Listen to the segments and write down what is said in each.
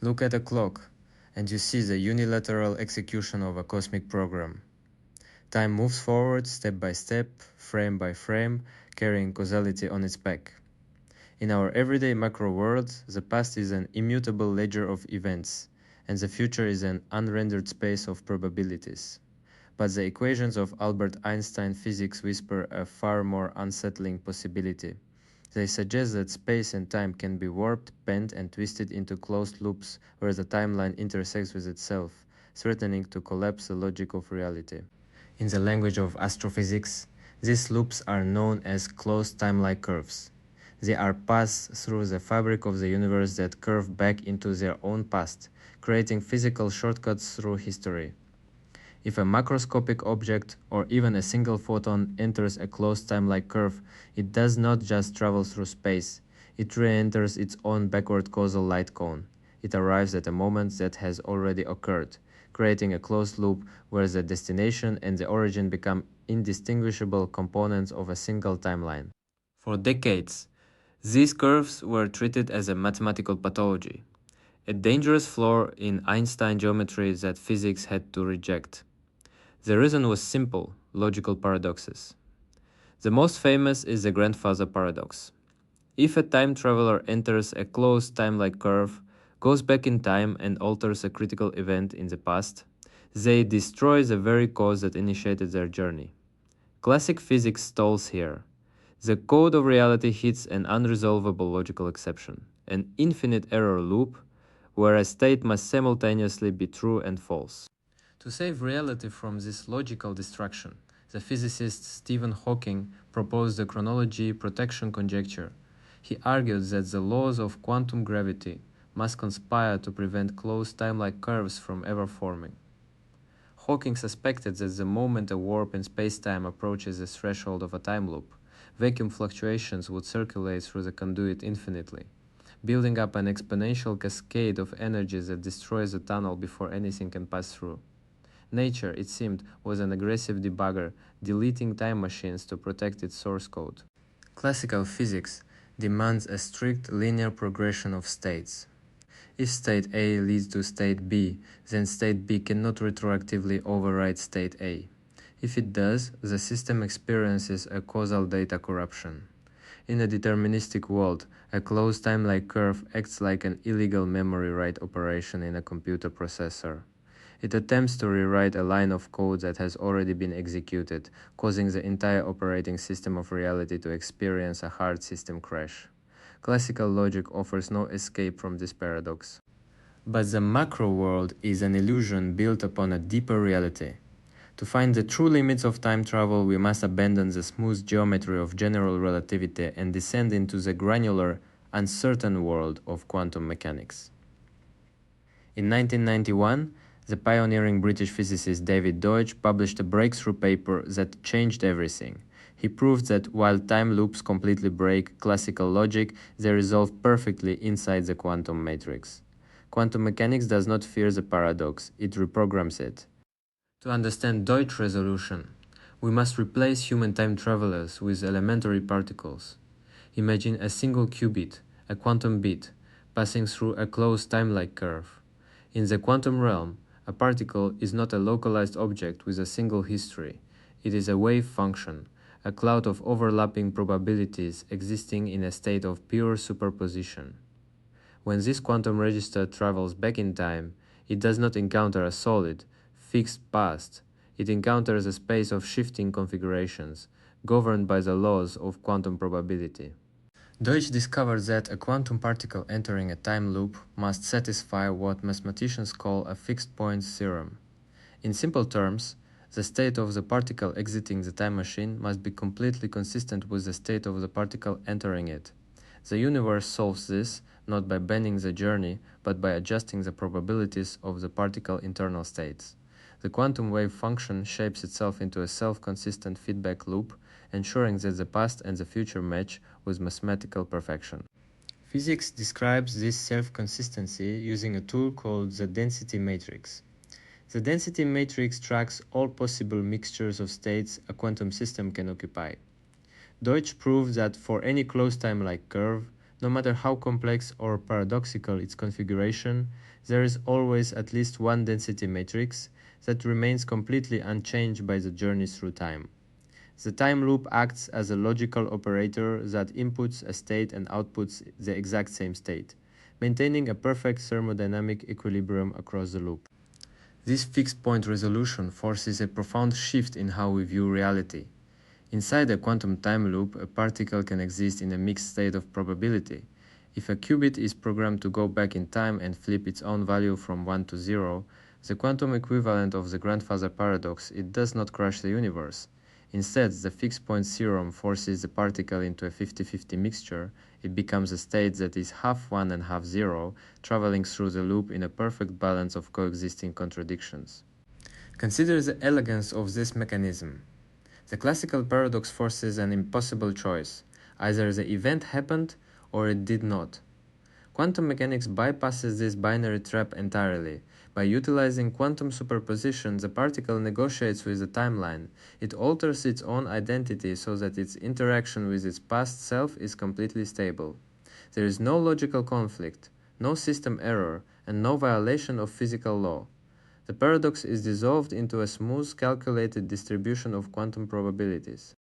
Look at a clock, and you see the unilateral execution of a cosmic program. Time moves forward step by step, frame by frame, carrying causality on its back. In our everyday macro world, the past is an immutable ledger of events, and the future is an unrendered space of probabilities. But the equations of Albert Einstein physics whisper a far more unsettling possibility. They suggest that space and time can be warped, bent, and twisted into closed loops where the timeline intersects with itself, threatening to collapse the logic of reality. In the language of astrophysics, these loops are known as closed timelike curves. They are paths through the fabric of the universe that curve back into their own past, creating physical shortcuts through history. If a macroscopic object, or even a single photon, enters a closed timelike curve, it does not just travel through space, it re-enters its own backward causal light cone. It arrives at a moment that has already occurred, creating a closed loop where the destination and the origin become indistinguishable components of a single timeline. For decades, these curves were treated as a mathematical pathology, a dangerous flaw in Einstein geometry that physics had to reject. The reason was simple: logical paradoxes. The most famous is the grandfather paradox. If a time traveler enters a closed timelike curve, goes back in time and alters a critical event in the past, they destroy the very cause that initiated their journey. Classic physics stalls here. The code of reality hits an unresolvable logical exception, an infinite error loop, where a state must simultaneously be true and false. To save reality from this logical destruction, the physicist Stephen Hawking proposed the Chronology Protection Conjecture. He argued that the laws of quantum gravity must conspire to prevent closed timelike curves from ever forming. Hawking suspected that the moment a warp in spacetime approaches the threshold of a time loop, vacuum fluctuations would circulate through the conduit infinitely, building up an exponential cascade of energy that destroys the tunnel before anything can pass through. Nature, it seemed, was an aggressive debugger, deleting time machines to protect its source code. Classical physics demands a strict linear progression of states. If state A leads to state B, then state B cannot retroactively override state A. If it does, the system experiences a causal data corruption. In a deterministic world, a closed timelike curve acts like an illegal memory write operation in a computer processor. It attempts to rewrite a line of code that has already been executed, causing the entire operating system of reality to experience a hard system crash. Classical logic offers no escape from this paradox. But the macro world is an illusion built upon a deeper reality. To find the true limits of time travel, we must abandon the smooth geometry of general relativity and descend into the granular, uncertain world of quantum mechanics. In 1991, the pioneering British physicist David Deutsch published a breakthrough paper that changed everything. He proved that while time loops completely break classical logic, they resolve perfectly inside the quantum matrix. Quantum mechanics does not fear the paradox, it reprograms it. To understand Deutsch resolution, we must replace human time travelers with elementary particles. Imagine a single qubit, a quantum bit, passing through a closed timelike curve. In the quantum realm, a particle is not a localized object with a single history. It is a wave function, a cloud of overlapping probabilities existing in a state of pure superposition. When this quantum register travels back in time, it does not encounter a solid, fixed past. It encounters a space of shifting configurations, governed by the laws of quantum probability. Deutsch discovered that a quantum particle entering a time loop must satisfy what mathematicians call a fixed-point theorem. In simple terms, the state of the particle exiting the time machine must be completely consistent with the state of the particle entering it. The universe solves this not by bending the journey, but by adjusting the probabilities of the particle internal states. The quantum wave function shapes itself into a self-consistent feedback loop, ensuring that the past and the future match with mathematical perfection. Physics describes this self-consistency using a tool called the density matrix. The density matrix tracks all possible mixtures of states a quantum system can occupy. Deutsch proved that for any closed timelike curve, No matter how complex or paradoxical its configuration, there is always at least one density matrix that remains completely unchanged by the journey through time. The time loop acts as a logical operator that inputs a state and outputs the exact same state, maintaining a perfect thermodynamic equilibrium across the loop. This fixed point resolution forces a profound shift in how we view reality. Inside a quantum time loop, a particle can exist in a mixed state of probability. If a qubit is programmed to go back in time and flip its own value from 1 to 0, the quantum equivalent of the grandfather paradox, it does not crash the universe. Instead, the fixed point theorem forces the particle into a 50-50 mixture. It becomes a state that is half 1 and half 0, traveling through the loop in a perfect balance of coexisting contradictions. Consider the elegance of this mechanism. The classical paradox forces an impossible choice. Either the event happened or it did not. Quantum mechanics bypasses this binary trap entirely. By utilizing quantum superposition, the particle negotiates with the timeline. It alters its own identity so that its interaction with its past self is completely stable. There is no logical conflict, no system error, and no violation of physical law. The paradox is dissolved into a smooth, calculated distribution of quantum probabilities.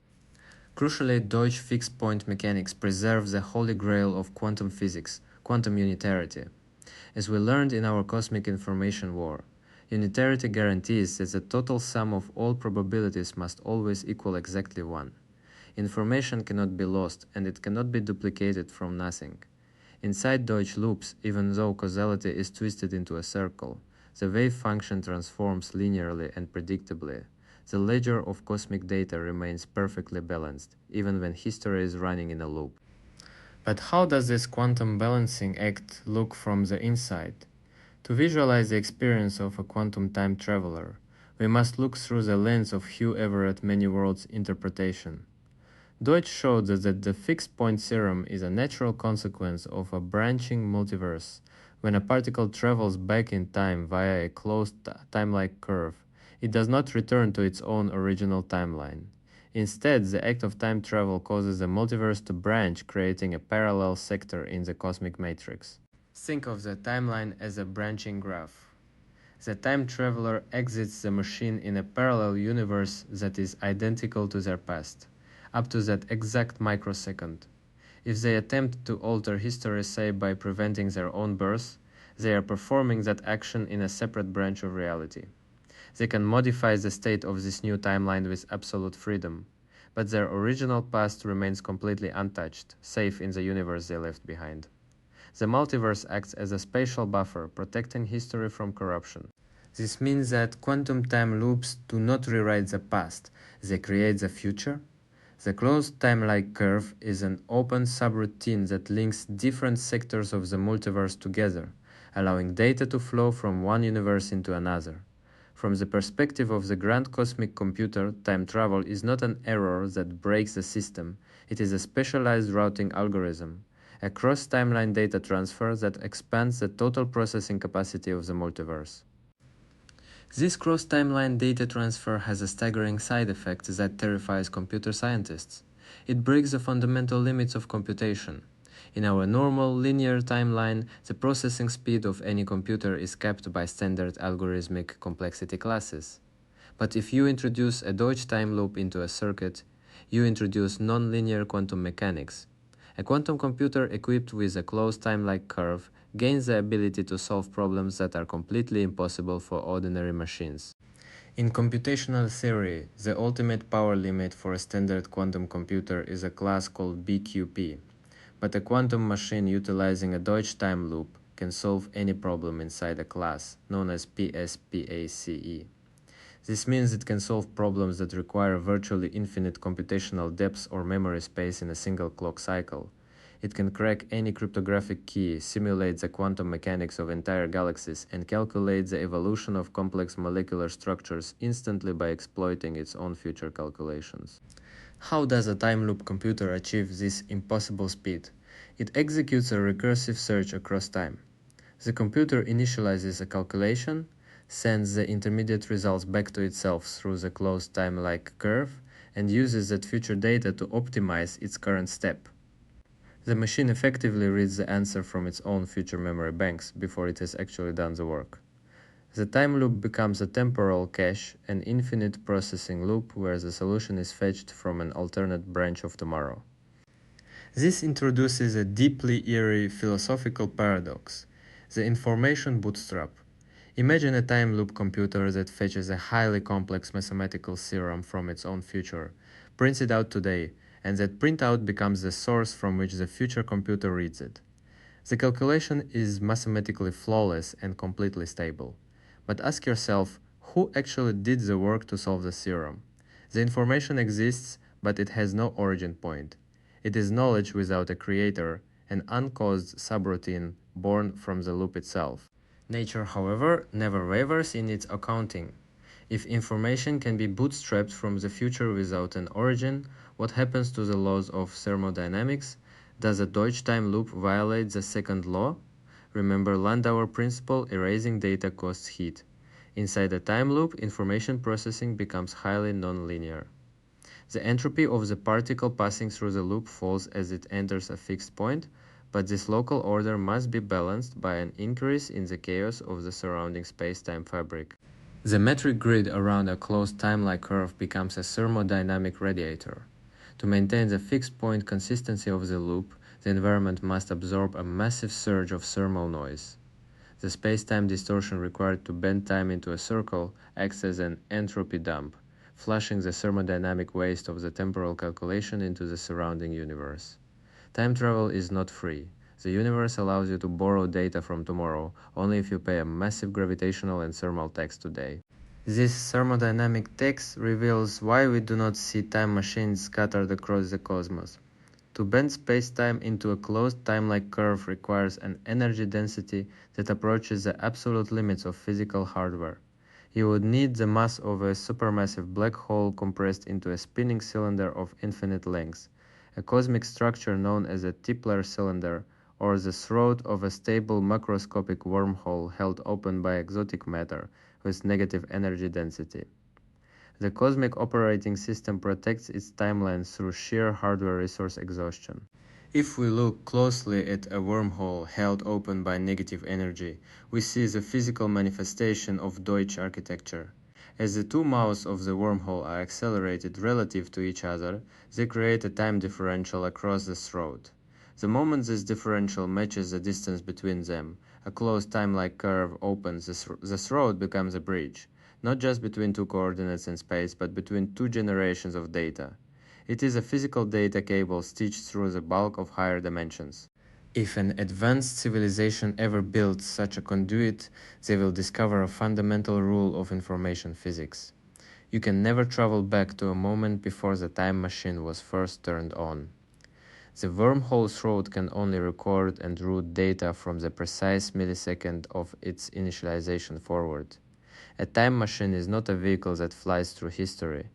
Crucially, Deutsch fixed-point mechanics preserves the holy grail of quantum physics, quantum unitarity. As we learned in our cosmic information war, unitarity guarantees that the total sum of all probabilities must always equal exactly 1. Information cannot be lost, and it cannot be duplicated from nothing. Inside Deutsch loops, even though causality is twisted into a circle, the wave function transforms linearly and predictably. The ledger of cosmic data remains perfectly balanced, even when history is running in a loop. But how does this quantum balancing act look from the inside? To visualize the experience of a quantum time traveler, we must look through the lens of Hugh Everett many worlds interpretation. Deutsch showed that the fixed point theorem is a natural consequence of a branching multiverse. When a particle travels back in time via a closed timelike curve, it does not return to its own original timeline. Instead, the act of time travel causes the multiverse to branch, creating a parallel sector in the cosmic matrix. Think of the timeline as a branching graph. The time traveler exits the machine in a parallel universe that is identical to their past, up to that exact microsecond. If they attempt to alter history, say by preventing their own birth, they are performing that action in a separate branch of reality. They can modify the state of this new timeline with absolute freedom, but their original past remains completely untouched, safe in the universe they left behind. The multiverse acts as a spatial buffer, protecting history from corruption. This means that quantum time loops do not rewrite the past, they create the future. The closed timelike curve is an open subroutine that links different sectors of the multiverse together, allowing data to flow from one universe into another. From the perspective of the grand cosmic computer, time travel is not an error that breaks the system, it is a specialized routing algorithm, a cross-timeline data transfer that expands the total processing capacity of the multiverse. This cross-timeline data transfer has a staggering side effect that terrifies computer scientists. It breaks the fundamental limits of computation. In our normal linear timeline, the processing speed of any computer is capped by standard algorithmic complexity classes. But if you introduce a Deutsch time loop into a circuit, you introduce non-linear quantum mechanics. A quantum computer equipped with a closed timelike curve gains the ability to solve problems that are completely impossible for ordinary machines. In computational theory, the ultimate power limit for a standard quantum computer is a class called BQP. But a quantum machine utilizing a Deutsch time loop can solve any problem inside a class, known as PSPACE. This means it can solve problems that require virtually infinite computational depth or memory space in a single clock cycle. It can crack any cryptographic key, simulate the quantum mechanics of entire galaxies, and calculate the evolution of complex molecular structures instantly by exploiting its own future calculations. How does a time loop computer achieve this impossible speed? It executes a recursive search across time. The computer initializes a calculation, sends the intermediate results back to itself through the closed timelike curve, and uses that future data to optimize its current step. The machine effectively reads the answer from its own future memory banks before it has actually done the work. The time loop becomes a temporal cache, an infinite processing loop where the solution is fetched from an alternate branch of tomorrow. This introduces a deeply eerie philosophical paradox, the information bootstrap. Imagine a time loop computer that fetches a highly complex mathematical theorem from its own future, prints it out today, and that printout becomes the source from which the future computer reads it. The calculation is mathematically flawless and completely stable. But ask yourself, who actually did the work to solve the theorem? The information exists, but it has no origin point. It is knowledge without a creator, an uncaused subroutine born from the loop itself. Nature, however, never wavers in its accounting. If information can be bootstrapped from the future without an origin, what happens to the laws of thermodynamics? Does a Deutsch time loop violate the second law? Remember Landauer principle, erasing data costs heat. Inside a time loop, information processing becomes highly nonlinear. The entropy of the particle passing through the loop falls as it enters a fixed point, but this local order must be balanced by an increase in the chaos of the surrounding space-time fabric. The metric grid around a closed timelike curve becomes a thermodynamic radiator. To maintain the fixed point consistency of the loop, the environment must absorb a massive surge of thermal noise. The space-time distortion required to bend time into a circle acts as an entropy dump, flushing the thermodynamic waste of the temporal calculation into the surrounding universe. Time travel is not free. The universe allows you to borrow data from tomorrow only if you pay a massive gravitational and thermal tax today. This thermodynamic tax reveals why we do not see time machines scattered across the cosmos. To bend space-time into a closed time-like curve requires an energy density that approaches the absolute limits of physical hardware. You would need the mass of a supermassive black hole compressed into a spinning cylinder of infinite length, a cosmic structure known as a Tipler cylinder, or the throat of a stable macroscopic wormhole held open by exotic matter with negative energy density. The cosmic operating system protects its timeline through sheer hardware resource exhaustion. If we look closely at a wormhole held open by negative energy, we see the physical manifestation of Deutsch architecture. As the two mouths of the wormhole are accelerated relative to each other, they create a time differential across the throat. The moment this differential matches the distance between them, a closed time-like curve opens, the throat becomes a bridge, not just between two coordinates in space, but between two generations of data. It is a physical data cable stitched through the bulk of higher dimensions. If an advanced civilization ever builds such a conduit, they will discover a fundamental rule of information physics. You can never travel back to a moment before the time machine was first turned on. The wormhole throat can only record and route data from the precise millisecond of its initialization forward. A time machine is not a vehicle that flies through history.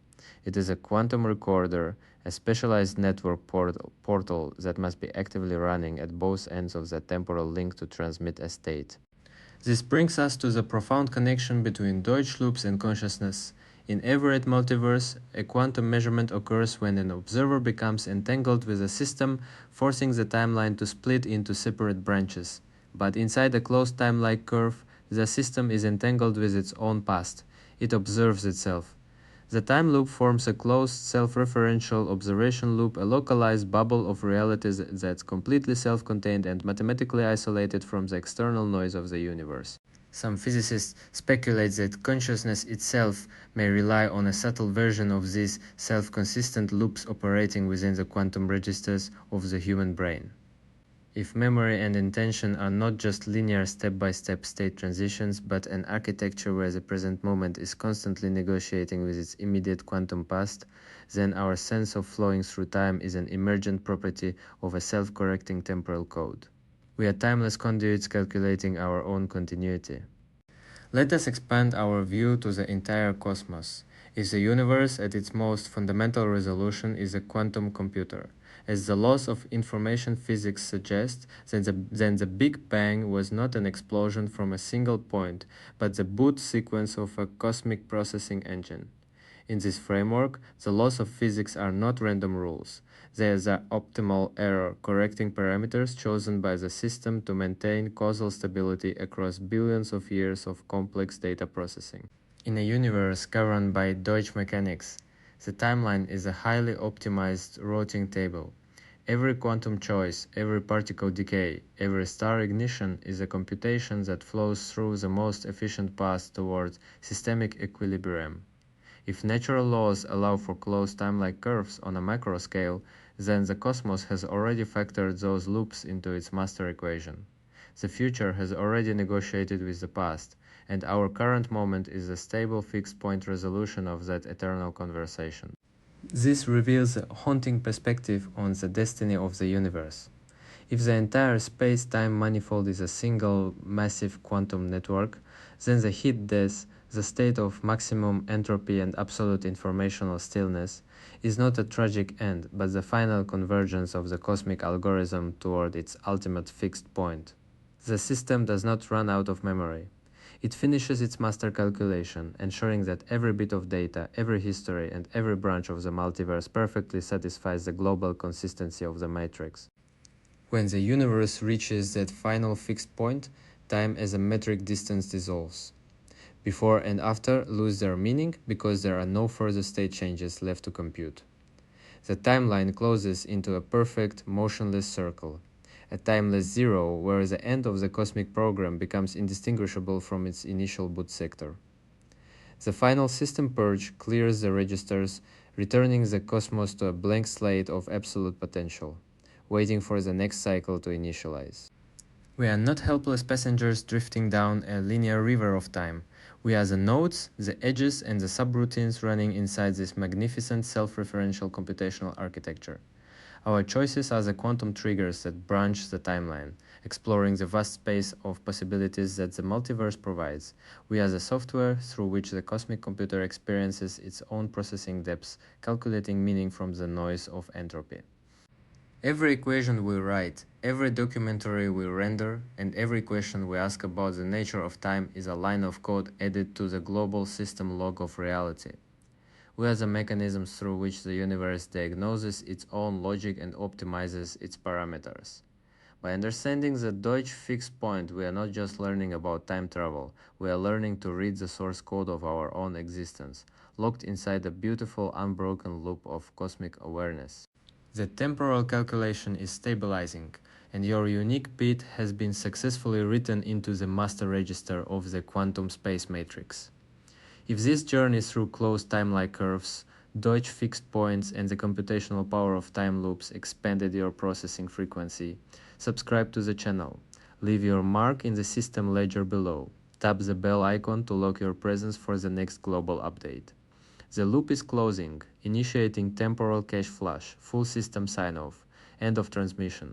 It is a quantum recorder, a specialized network portal that must be actively running at both ends of the temporal link to transmit a state. This brings us to the profound connection between Deutsch loops and consciousness. In Everett multiverse, a quantum measurement occurs when an observer becomes entangled with a system, forcing the timeline to split into separate branches. But inside a closed time-like curve, the system is entangled with its own past. It observes itself. The time loop forms a closed, self-referential observation loop, a localized bubble of realities that's completely self-contained and mathematically isolated from the external noise of the universe. Some physicists speculate that consciousness itself may rely on a subtle version of these self-consistent loops operating within the quantum registers of the human brain. If memory and intention are not just linear step-by-step state transitions, but an architecture where the present moment is constantly negotiating with its immediate quantum past, then our sense of flowing through time is an emergent property of a self-correcting temporal code. We are timeless conduits calculating our own continuity. Let us expand our view to the entire cosmos. If the universe at its most fundamental resolution is a quantum computer, as the laws of information physics suggest, then the Big Bang was not an explosion from a single point, but the boot sequence of a cosmic processing engine. In this framework, the laws of physics are not random rules. They are the optimal error correcting parameters chosen by the system to maintain causal stability across billions of years of complex data processing. In a universe governed by Deutsch mechanics, the timeline is a highly optimized routing table. Every quantum choice, every particle decay, every star ignition is a computation that flows through the most efficient path toward systemic equilibrium. If natural laws allow for closed timelike curves on a macro scale, then the cosmos has already factored those loops into its master equation. The future has already negotiated with the past, and our current moment is a stable fixed-point resolution of that eternal conversation. This reveals a haunting perspective on the destiny of the universe. If the entire space-time manifold is a single massive quantum network, then the heat death, the state of maximum entropy and absolute informational stillness, is not a tragic end, but the final convergence of the cosmic algorithm toward its ultimate fixed point. The system does not run out of memory. It finishes its master calculation, ensuring that every bit of data, every history, and every branch of the multiverse perfectly satisfies the global consistency of the matrix. When the universe reaches that final fixed point, time as a metric distance dissolves. Before and after lose their meaning because there are no further state changes left to compute. The timeline closes into a perfect, motionless circle, a timeless zero where the end of the cosmic program becomes indistinguishable from its initial boot sector. The final system purge clears the registers, returning the cosmos to a blank slate of absolute potential, waiting for the next cycle to initialize. We are not helpless passengers drifting down a linear river of time. We are the nodes, the edges, and the subroutines running inside this magnificent self-referential computational architecture. Our choices are the quantum triggers that branch the timeline, exploring the vast space of possibilities that the multiverse provides. We are the software through which the cosmic computer experiences its own processing depths, calculating meaning from the noise of entropy. Every equation we write, every documentary we render, and every question we ask about the nature of time is a line of code added to the global system log of reality. We are the mechanisms through which the universe diagnoses its own logic and optimizes its parameters. By understanding the Deutsch fixed point, we are not just learning about time travel, we are learning to read the source code of our own existence, locked inside a beautiful unbroken loop of cosmic awareness. The temporal calculation is stabilizing, and your unique bit has been successfully written into the master register of the quantum space matrix. If this journey through closed timelike curves, Deutsch fixed points, and the computational power of time loops expanded your processing frequency, subscribe to the channel. Leave your mark in the system ledger below. Tap the bell icon to lock your presence for the next global update. The loop is closing, initiating temporal cache flush, full system sign-off, end of transmission.